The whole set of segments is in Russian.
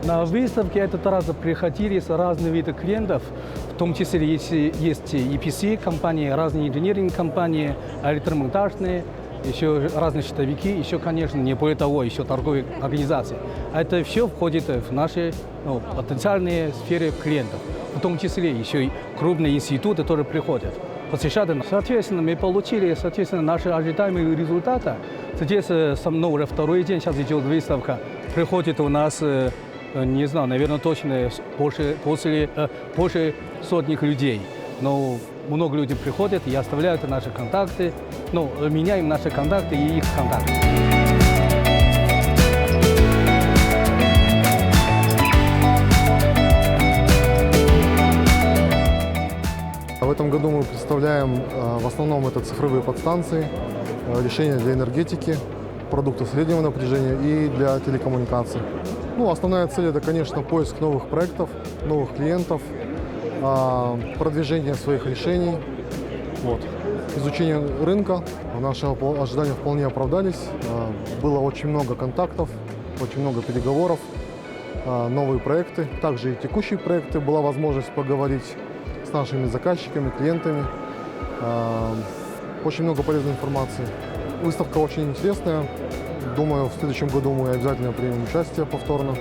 На выставке этот раз приходили разные виды клиентов, в том числе есть EPC-компании, разные инженерные-компании, электромонтажные, еще разные счетовики, еще, конечно, не более того, еще торговые организации. Это все входит в наши потенциальные сферы клиентов, в том числе еще и крупные институты тоже приходят посещать. Соответственно, мы получили наши ожидаемые результаты. Здесь уже второй день сейчас идет выставка. Приходит у нас, не знаю, наверное, точно больше сотни людей. Но много людей приходят и оставляют наши контакты. Меняем наши контакты и их контакты. В этом году мы представляем в основном это цифровые подстанции, решения для энергетики, продукты среднего напряжения и для телекоммуникаций. Основная цель – это, конечно, поиск новых проектов, новых клиентов, продвижение своих решений, изучение рынка. Наши ожидания вполне оправдались. Было очень много контактов, очень много переговоров, новые проекты, также и текущие проекты. Была возможность поговорить с нашими заказчиками, клиентами. Очень много полезной информации. Выставка очень интересная. Думаю, в следующем году мы обязательно примем участие повторно.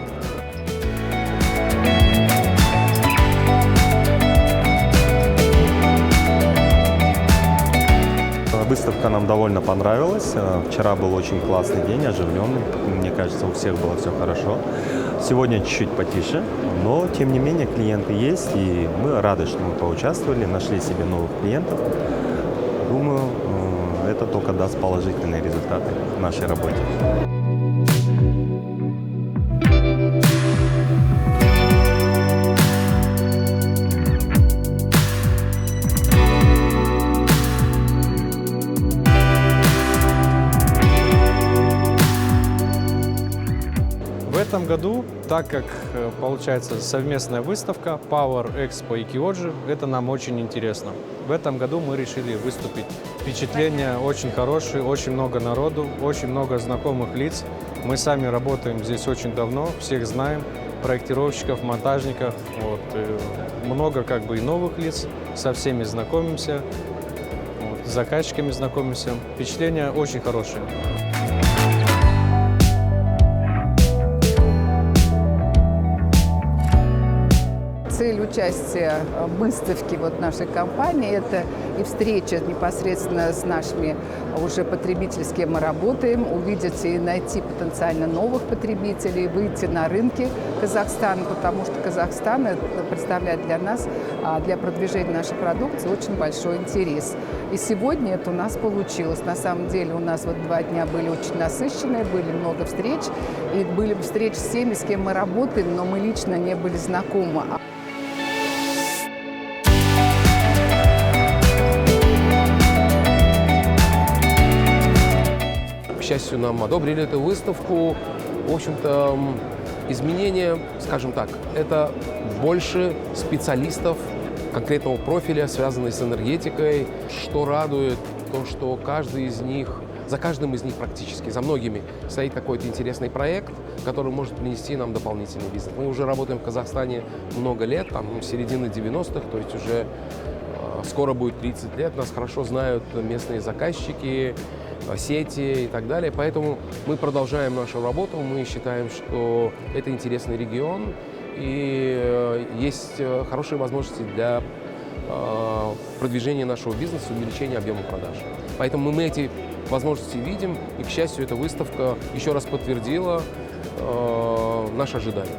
Выставка нам довольно понравилась. Вчера был очень классный день, оживленный. Мне кажется, у всех было все хорошо. Сегодня чуть-чуть потише, но тем не менее клиенты есть, и мы рады, что мы поучаствовали, нашли себе новых клиентов. Думаю, это только даст положительные результаты в нашей работе. В этом году, так как получается совместная выставка Power Expo и Kyoji, это нам очень интересно. В этом году мы решили выступить. Впечатления очень хорошие, очень много народу, очень много знакомых лиц. Мы сами работаем здесь очень давно, всех знаем, проектировщиков, монтажников. Много и новых лиц, со всеми знакомимся, с заказчиками знакомимся. Впечатления очень хорошие. Цель участия в выставке нашей компании – это и встреча непосредственно с нашими уже потребителями, с кем мы работаем, увидеть и найти потенциально новых потребителей, выйти на рынки Казахстана, потому что Казахстан представляет для нас, для продвижения нашей продукции очень большой интерес. И сегодня это у нас получилось. На самом деле у нас 2 дня были очень насыщенные, были много встреч, и были встречи с теми, с кем мы работаем, но мы лично не были знакомы. К счастью, нам одобрили эту выставку. В общем-то, изменения, скажем так, это больше специалистов конкретного профиля, связанных с энергетикой. Что радует, то, что за каждым из них практически, за многими, стоит какой-то интересный проект, который может принести нам дополнительный бизнес. Мы уже работаем в Казахстане много лет, с середины 90-х, то есть уже скоро будет 30 лет. Нас хорошо знают местные заказчики, сети и так далее. Поэтому мы продолжаем нашу работу. Мы считаем, что это интересный регион и есть хорошие возможности для продвижения нашего бизнеса, увеличения объема продаж. Поэтому мы эти возможности видим, и, к счастью, эта выставка еще раз подтвердила наши ожидания.